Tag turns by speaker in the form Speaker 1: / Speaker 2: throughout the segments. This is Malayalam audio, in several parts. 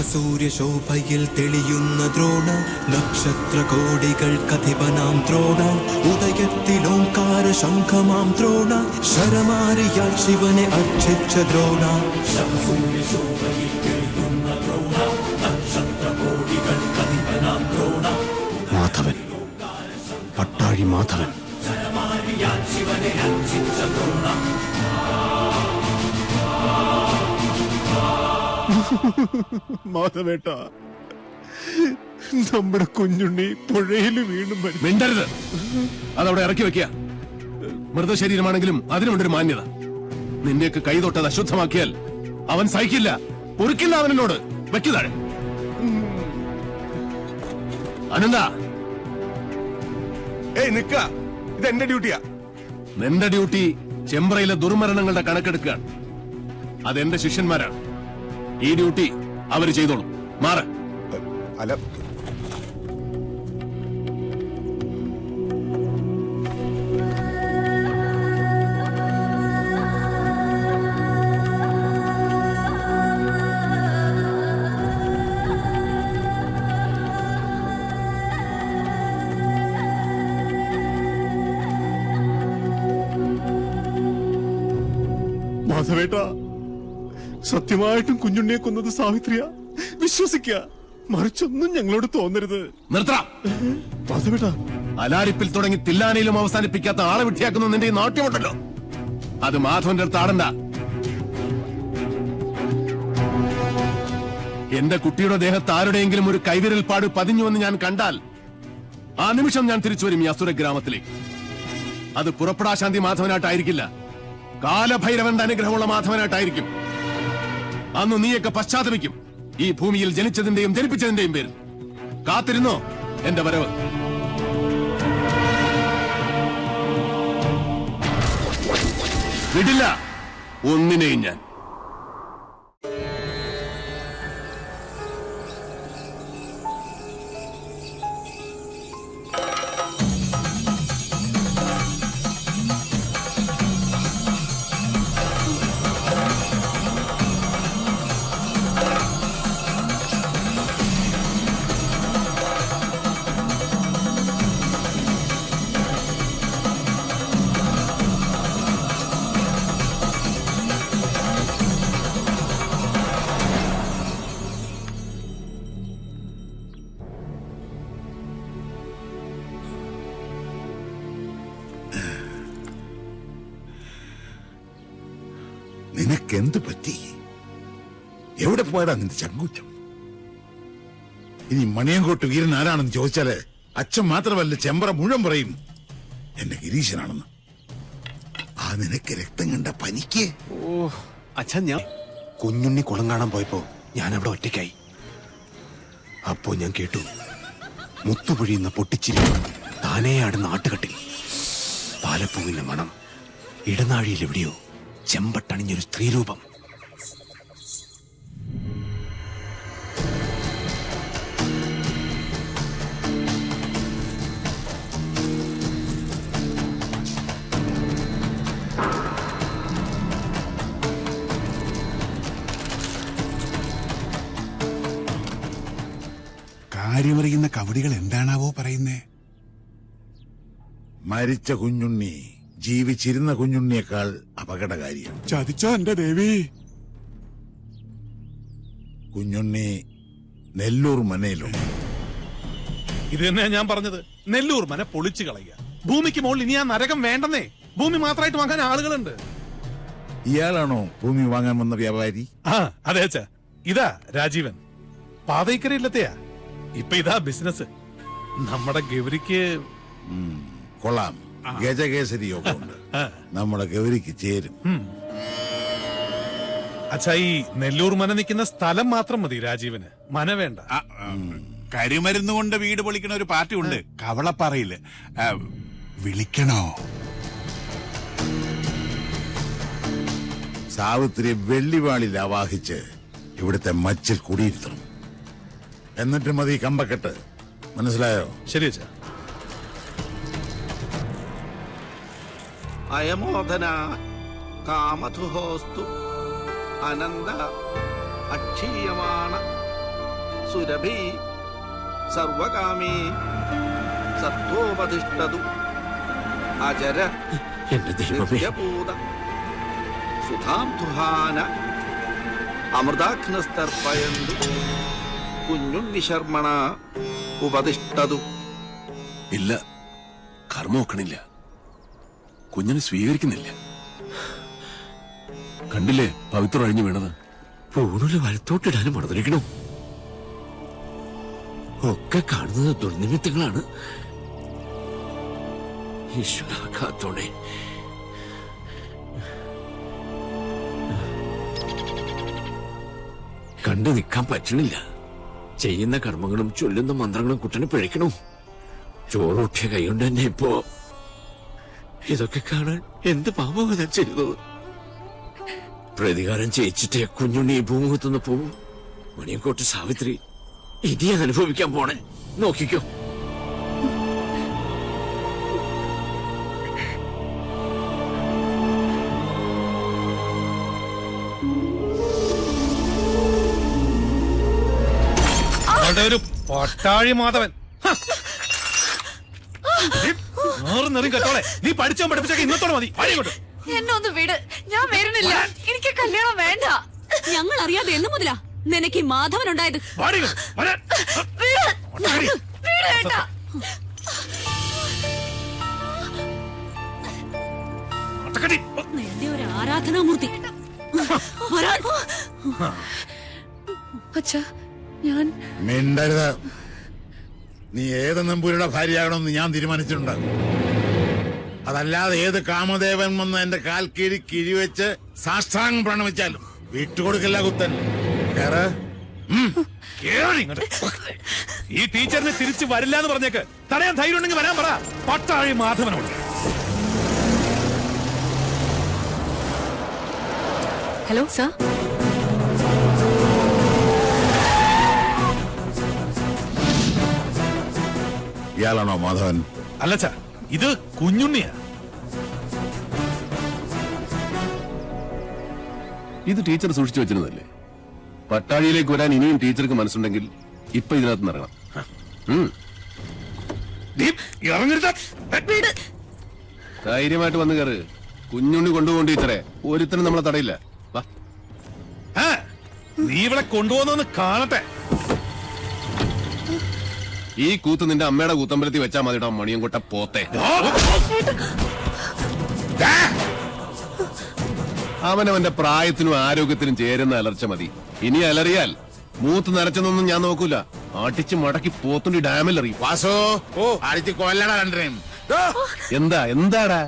Speaker 1: സൂര്യശോഭയിൽ തെളിയുന്ന ദ്രോണ, നക്ഷത്രകോടികൾക്കധിപനാം ദ്രോണ, ഉദയത്തിലോംകാര ശംഖമാം ദ്രോണ, ശരമാരിയാൽ ശിവനെ അർച്ചിച്ച ദ്രോണ. സൂര്യശോഭയിൽ തെളിയുന്ന ദ്രോണ, നക്ഷത്രകോടികൾക്കധിപനാം ദ്രോണ,
Speaker 2: മാധവൻ, പട്ടാഴി മാധവൻ.
Speaker 1: ശരമാരിയാൽ ശിവനെ അർച്ചിച്ച ദ്രോണ.
Speaker 2: മാധവേട്ട, നമ്മുടെ കുഞ്ഞുണ്ണി പുഴയിൽ വീണ്ടും
Speaker 3: മിണ്ടരുത്. അതവിടെ ഇറക്കി വെക്കുക. മൃതശരീരമാണെങ്കിലും അതിനുണ്ടൊരു മാന്യത. നിന്റെയൊക്കെ കൈ തൊട്ടത് അശുദ്ധമാക്കിയാൽ അവൻ സഹിക്കില്ല, പൊറുക്കില്ല. അവനോട് വെക്കുതാഴെ. അനന്ത,
Speaker 4: നിക്ക, ഇത് എന്റെ ഡ്യൂട്ടിയാ.
Speaker 3: നിന്റെ ഡ്യൂട്ടി ചെമ്പ്രയിലെ ദുർമരണങ്ങളുടെ കണക്കെടുക്കുകയാണ്. അതെന്റെ ശിഷ്യന്മാരാണ്. ഈ ഡ്യൂട്ടി അവര് ചെയ്തോളും. മാറ്.
Speaker 4: അല്ല,
Speaker 2: മാധവേട്ട, സത്യമായിട്ടും കുഞ്ഞുണ്ണിയെ കൊന്നത് സാവിത്രിയ. വിശ്വസിക്കുക, മറിച്ചൊന്നും ഞങ്ങളോട് തോന്നരുത്.
Speaker 3: നിർത്തണം.
Speaker 2: മാധവേട്ട,
Speaker 3: അലാരിപ്പിൽ തുടങ്ങി തില്ലാനയിലും അവസാനിപ്പിക്കാത്ത ആളെ വിട്ടിയാക്കുന്ന നിന്റെ ഈ നാട്യമുണ്ടല്ലോ, അത് മാധവന്റെ അടുത്ത് ആടണ്ട. എന്റെ കുട്ടിയുടെ ദേഹത്ത് ആരുടെയെങ്കിലും ഒരു കൈവിരൽ പാട് പതിഞ്ഞുവെന്ന് ഞാൻ കണ്ടാൽ ആ നിമിഷം ഞാൻ തിരിച്ചു വരും ഈ അസുര ഗ്രാമത്തിലേക്ക്. അത് പുറപ്പെടാശാന്തി മാധവനായിട്ടായിരിക്കില്ല, കാലഭൈരവന്റെ അനുഗ്രഹമുള്ള മാധവനായിട്ടായിരിക്കും. അന്ന് നീയൊക്കെ പശ്ചാത്തപിക്കും, ഈ ഭൂമിയിൽ ജനിച്ചതിന്റെയും ജനിപ്പിച്ചതിന്റെയും പേരിൽ. കാത്തിരുന്നോ എന്റെ വരവ്. വിടില്ല ഒന്നിനെയും ഞാൻ.
Speaker 4: നിനക്കെന്ത് പറ്റി? എവിടെ പോയടാ നിന്റെ ചങ്കൂറ്റം? ഇനി മണിയങ്കോട്ട് വീരൻ ആരാണെന്ന് ചോദിച്ചാല് അച്ഛൻ മാത്രമല്ല, ചെമ്പ്ര മുഴുവൻ പറയും എന്റെ ഗിരീശനാണെന്ന്. ആ നിനക്ക് രക്തം കണ്ട പനിക്ക്.
Speaker 2: ഓ അച്ഛൻ, ഞാൻ കുഞ്ഞുണ്ണി കുളം കാണാൻ പോയപ്പോ ഞാൻ അവിടെ ഒറ്റയ്ക്കായി. അപ്പോ ഞാൻ കേട്ടു മുത്തുപൊഴിയുന്ന പൊട്ടിച്ചിരി, താനേയാടുന്ന ആട്ടുകട്ടിൽ പാലപ്പൂവിന്റെ മണം, ഇടനാഴിയിൽ എവിടെയോ ചെമ്പട്ടണിഞ്ഞൊരു സ്ത്രീരൂപം.
Speaker 5: കാര്യമറിയുന്ന കവടികൾ എന്താണാവോ പറയുന്നേ?
Speaker 4: മരിച്ച കുഞ്ഞുണ്ണി ജീവിച്ചിരുന്ന കുഞ്ഞുണ്ണിയേക്കാൾ അപകടകാരിയാണ്.
Speaker 5: ചതിച്ചോ എന്റെ ദേവി?
Speaker 4: കുഞ്ഞുണ്ണി നെല്ലൂർ മനയിലും.
Speaker 6: ഇത് തന്നെയാ ഞാൻ പറഞ്ഞത്. നെല്ലൂർ മന പൊളിച്ചു കളയുക. ഭൂമിക്ക് മുകളിൽ ഇനി ആ നരകം വേണ്ടെന്നേ. ഭൂമി മാത്രമായിട്ട് വാങ്ങാൻ ആളുകളുണ്ട്.
Speaker 4: ഇയാളാണോ ഭൂമി വാങ്ങാൻ വന്ന വ്യാപാരി?
Speaker 6: ആ അതെ അച്ഛാ, ഇതാ രാജീവൻ. പാതയ്ക്കരയില്ലത്തെയാ. ഇപ്പൊ ഇതാ ബിസിനസ്. നമ്മുടെ ഗൗരിക്ക്
Speaker 4: കൊള്ളാം. ഗജകേസരി യോഗമുണ്ട്. നമ്മുടെ ഗൗരിക്ക് ചേരും.
Speaker 6: അച്ഛാ, ഈ നെല്ലൂർ മന നിൽക്കുന്ന സ്ഥലം മാത്രം മതി രാജീവന്. മന വേണ്ട.
Speaker 5: കരിമരുന്ന് കൊണ്ട് വീട് പൊളിക്കണ ഒരു പാർട്ടി ഉണ്ട്, കവളപ്പാറയില്. വിളിക്കണോ?
Speaker 4: സാവിത്രി വെള്ളിവാളിൽ ആവാഹിച്ച് ഇവിടുത്തെ മച്ചിൽ കുടിയിരുത്തണം. എന്നിട്ട് മതി കമ്പക്കെട്ട്. മനസ്സിലായോ?
Speaker 6: ശരി അച്ഛാ.
Speaker 7: അയമോധന കാമധുഹോസ്തു അനന്ത അക്ഷീയമാണ സുരഭി സർവകാമീ സത്വോപതിഷ്ഠതു അജര
Speaker 8: എന്റെ ദൈവമേ,
Speaker 7: നിത്യപൂത സുധാം തുഹാന അമൃതാഘ്നസ്തർപ്പയന്തു കുഞ്ഞുണ്ണി ശർമ്മണ ഉപതിഷ്ഠതു.
Speaker 3: ഇല്ല, കർമ്മ വെക്കണില്ല, കുഞ്ഞിനെ സ്വീകരിക്കുന്നില്ല. കണ്ടില്ലേ പവിത്രം അഴിഞ്ഞു വീണത്?
Speaker 8: പൂണൂല് വലത്തോട്ടിടാനും മറന്നിരിക്കണോ? ഒക്കെ കാണുന്നത് ദുർനിമിത്തങ്ങളാണ്. ഈശ്വര കാത്തോണേ. കണ്ടു നിൽക്കാൻ പറ്റണില്ല. ചെയ്യുന്ന കർമ്മങ്ങളും ചൊല്ലുന്ന മന്ത്രങ്ങളും കുട്ടനെ പിഴയ്ക്കണു. ചോറൂട്ടിയ കൈകൊണ്ട് തന്നെ ഇപ്പോ ഇതൊക്കെ കാണാൻ എന്ത് പാപമാണ് ഞാൻ ചെയ്തത്? പ്രതികാരം ചെയ്യിച്ചിട്ടേ കുഞ്ഞുണ്ണി ഈ ഭൂമുഖത്തുനിന്ന് പോവും. മണിയങ്കോട്ട് സാവിത്രി ഇനി അനുഭവിക്കാൻ പോണേ, നോക്കിക്കോ.
Speaker 6: ഒരു പട്ടാഴി മാധവൻ കേട്ടോളെ, നീ പഠിച്ചോ പഠിപ്പിച്ചൊക്കെ ഇന്നത്തോടെ മതി.
Speaker 9: എന്നെ ഒന്ന് വിട്, ഞാൻ വരുന്നില്ല. എനിക്ക് കല്യാണം വേണ്ട. ഞങ്ങൾ അറിയാതെ എന്ന് മുതലാ നിനക്ക് ഈ മാധവൻ ഉണ്ടായത്? നിന്റെ ഒരു ആരാധനാമൂർത്തി. അച്ഛാ, ഞാൻ
Speaker 4: മിണ്ടരുത്. നീ ഏത് നമ്പൂരിയുടെ ഭാര്യയാകണമെന്ന് ഞാൻ തീരുമാനിച്ചിട്ടുണ്ട്. അതല്ലാതെ ഏത് കാമദേവൻ വന്ന് എന്റെ കാൽ കീഴി കിഴിവെച്ച് സാഷ്ടാംഗം പ്രണമിച്ചാലും വിട്ടുകൊടുക്കില്ല കുത്തൻ. കേറ്.
Speaker 6: ഈ ടീച്ചറിനെ തിരിച്ചു വരില്ല എന്ന് പറഞ്ഞേക്ക്. തടയാൻ ധൈര്യം ഉണ്ടെങ്കിൽ വരാൻ പറ പട്ടാഴി മാധവനോട്.
Speaker 9: Hello sir.
Speaker 4: ഇയാളാണോ മാധവൻ?
Speaker 6: അല്ലച്ചാ, ഇത് കുഞ്ഞുണ്ണിയാ.
Speaker 3: ഇത് ടീച്ചർ സൂക്ഷിച്ചു വെച്ചിരുന്നല്ലേ? പട്ടാഴിയിലേക്ക് വരാൻ ഇനിയും ടീച്ചർക്ക് മനസ്സുണ്ടെങ്കിൽ ഇപ്പൊ ഇതിനകത്ത് നിറങ്ങണം. ധൈര്യമായിട്ട് വന്ന് കയറ്. കുഞ്ഞുണ്ണി കൊണ്ടുപോകും ടീച്ചറെ. ഒരുത്തനും നമ്മളെ തടയില്ല.
Speaker 6: നീ ഇവിടെ കൊണ്ടുപോകുന്നൊന്ന് കാണട്ടെ.
Speaker 3: ഈ കൂത്ത് നിന്റെ അമ്മയുടെ കൂത്തമ്പലത്തിൽ വെച്ചാൽ മതിടാ മണിയൻകൊട്ട പോത്തെ. അവനവന്റെ പ്രായത്തിനും ആരോഗ്യത്തിനും ചേരുന്ന അലർച്ച മതി. ഇനി അലറിയാൽ മൂത്ത് നരച്ചെന്നൊന്നും ഞാൻ നോക്കൂല. അടിച്ച് മടക്കി പോത്തുണ്ടി ഡാമിൽ എറിയും.
Speaker 4: വാസോ, അടിച്ച് കൊല്ലടാ രണ്ടരയും.
Speaker 3: എന്താടാ?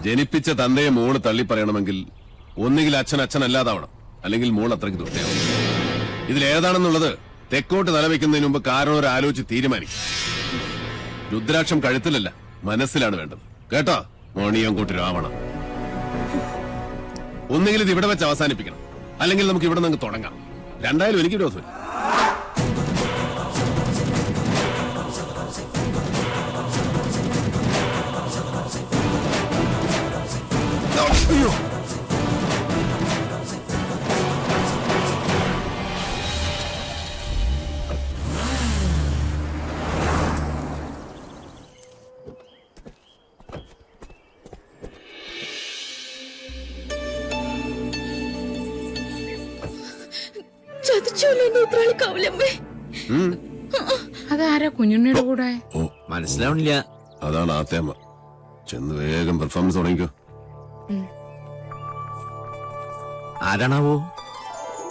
Speaker 3: ജനിപ്പിച്ച തന്തയെ മോള് തള്ളി പറയണമെങ്കിൽ ഒന്നുകിൽ അച്ഛൻ അച്ഛനല്ലാതാവണം, അല്ലെങ്കിൽ മോൾ അത്രയ്ക്ക് ദുഷ്ടയാവും. ഇതിലേതാണെന്നുള്ളത് തെക്കോട്ട് തലവെക്കുന്നതിന് മുമ്പ് കാരണം ഒരു ആലോചിച്ച് തീരുമാനിക്കും. രുദ്രാക്ഷം കഴുത്തിലല്ല, മനസ്സിലാണ് വേണ്ടത്. കേട്ടോ മോണിയങ്കോട്ട് രാവണം. ഒന്നുകിൽ ഇത് ഇവിടെ വെച്ച് അവസാനിപ്പിക്കണം, അല്ലെങ്കിൽ നമുക്ക് ഇവിടെ നിന്ന് തുടങ്ങാം. രണ്ടായാലും എനിക്ക് വിരോധമില്ല. അയ്യോ,
Speaker 9: അതാരാ കുഞ്ഞുണ്ണിയുടെ കൂടെ?
Speaker 8: ഓ, മനസ്സിലാവണില്ല.
Speaker 3: അതാണ് ആത്തേമ്മ. ചെന്ന് വേഗം പെർഫോമൻസ് തുടങ്ങിക്കോ.
Speaker 8: ആരാണാവോ?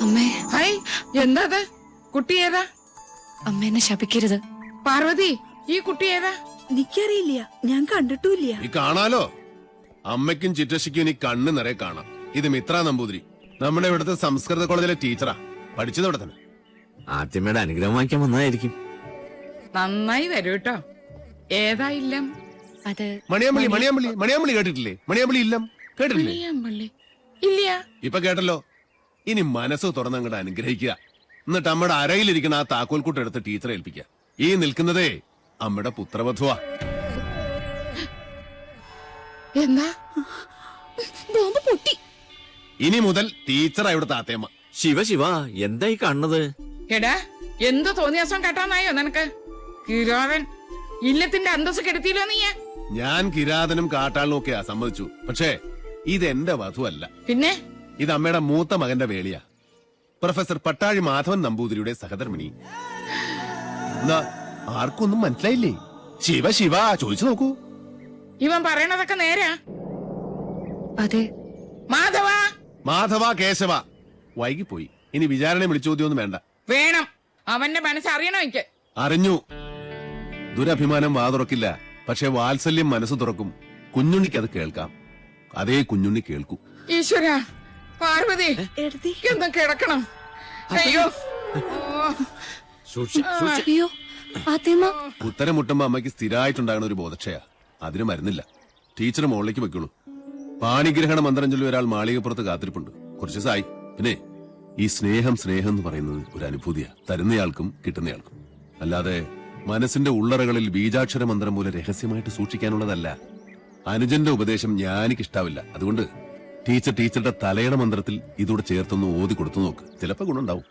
Speaker 9: അമ്മേ,
Speaker 10: ഹായ്, എന്താ കുട്ടി ഏതാ?
Speaker 9: അമ്മ എന്നെ ശപിക്കരുത്.
Speaker 10: പാർവതി, ഈ കുട്ടി ഏതാ?
Speaker 9: എനിക്കറിയില്ല, ഞാൻ കണ്ടിട്ടില്ല.
Speaker 3: ഈ കാണാലോ, അമ്മയ്ക്കും ചിറ്റശിക്കും ഇനി കണ്ണ് നിറയെ കാണാം. ഇത് മിത്ര നമ്പൂതിരി, നമ്മുടെ ഇവിടുത്തെ സംസ്കൃത കോളേജിലെ ടീച്ചറാ. പഠിച്ചത് ഇവിടെ തന്നെ.
Speaker 8: ആദ്യമേടെ അനുഗ്രഹം വാങ്ങിക്കാൻ വന്നതായിരിക്കും.
Speaker 10: നന്നായി വരൂ കേട്ടോ. ഏതാ ഇല്ലം?
Speaker 9: അത്
Speaker 3: മണിയാമ്പള്ളി. മണിയാമ്പള്ളി കേട്ടിട്ടില്ലേ? മണിയാമ്പള്ളി ഇല്ലം കേട്ടിട്ടില്ലേ?
Speaker 10: മണിയാമ്പള്ളി ഇല്ല.
Speaker 3: ഇപ്പൊ കേട്ടല്ലോ. ഇനി മനസ്സ് തുറന്നങ്ങോട്ട് അനുഗ്രഹിക്കുക. എന്നിട്ട് അമ്മയുടെ അരയിലിരിക്കുന്ന ആ താക്കോൽക്കൂട്ട് എടുത്ത് ടീച്ചറെ ഏൽപ്പിക്കുക. ഈ നിൽക്കുന്നതേ അമ്മയുടെ പുത്രവധുവാ.
Speaker 10: എന്താ
Speaker 9: ബോംബ് പൊട്ടി.
Speaker 3: ഇനി മുതൽ ടീച്ചറാ ഇവിടെ താത്തേമ്മ.
Speaker 8: ശിവ ശിവ എന്തായി കാണുന്നത്?
Speaker 10: എടാ എന്ത് തോന്നിയാസം കേട്ടാന്നായോ നിനക്ക്? കിരാതൻ ഇല്ലത്തിന്റെ അന്തസ് കെടുത്തിയില്ലോ നീ.
Speaker 3: ഞാൻ കിരാതനും കാട്ടാളിനും ഒക്കെയാ സമ്മതിച്ചു. പക്ഷേ ഇതെന്റെ വധുവല്ല.
Speaker 10: പിന്നെ
Speaker 3: ഇത് അമ്മയുടെ മൂത്ത മകന്റെ വേളിയാ. പ്രൊഫസർ പട്ടാഴി മാധവൻ നമ്പൂതിരിയുടെ സഹധർമ്മിണി. എന്താ ആർക്കൊന്നും മനസ്സിലായില്ലേ? ശിവ ശിവ ചോദിച്ചു നോക്കൂ.
Speaker 10: ഇവൻ പറയണതൊക്കെ നേരാ?
Speaker 9: അതെ.
Speaker 10: മാധവ
Speaker 3: മാധവ കേശവ. വൈകിപ്പോയി. ഇനി വിചാരണ വിളിച്ചോദ്യമൊന്നും വേണ്ട.
Speaker 10: വേണം. അവന്റെ മനസ്സറിയണോ എനിക്ക്?
Speaker 3: അറിഞ്ഞു. ദുരഭിമാനം വാ തുറക്കില്ല. പക്ഷെ വാത്സല്യം മനസ്സ് തുറക്കും. കുഞ്ഞുണ്ണിക്ക് അത് കേൾക്കാം. അതേ കുഞ്ഞുണ്ണി കേൾക്കൂ.
Speaker 10: ഈശ്വര, പാർവതി ഒന്ന് കിടക്കണം. അയ്യോ
Speaker 9: അയ്യോ ആത്തേമ്മ.
Speaker 3: ഉത്തരം മുട്ടുമ്പോ അമ്മയ്ക്ക് സ്ഥിരമായിട്ടുണ്ടാകുന്ന ഒരു ബോധക്ഷയാ. അതിന് മരുന്നില്ല. ടീച്ചർ മുകളിലേക്ക് വെക്കുള്ളൂ. പാണിഗ്രഹണ മന്ത്രം ചൊല്ലി ഒരാൾ മാളികപ്പുറത്ത് കാത്തിരിപ്പുണ്ട്. കുറച്ച് ദിവസമായി. പിന്നെ ഈ സ്നേഹം എന്ന് പറയുന്നത് ഒരു അനുഭൂതിയാ. തരുന്നയാൾക്കും കിട്ടുന്നയാൾക്കും. അല്ലാതെ മനസ്സിന്റെ ഉള്ളറകളിൽ ബീജാക്ഷര മന്ത്രം പോലെ രഹസ്യമായിട്ട് സൂക്ഷിക്കാനുള്ളതല്ല. അനുജന്റെ ഉപദേശം ഞാനിക്കിഷ്ടാവില്ല. അതുകൊണ്ട് ടീച്ചറുടെ തലയുടെ മന്ത്രത്തിൽ ഇതോടെ ചേർത്തൊന്ന് ഓതി കൊടുത്തു നോക്ക്. ചിലപ്പോ ഗുണമുണ്ടാവും.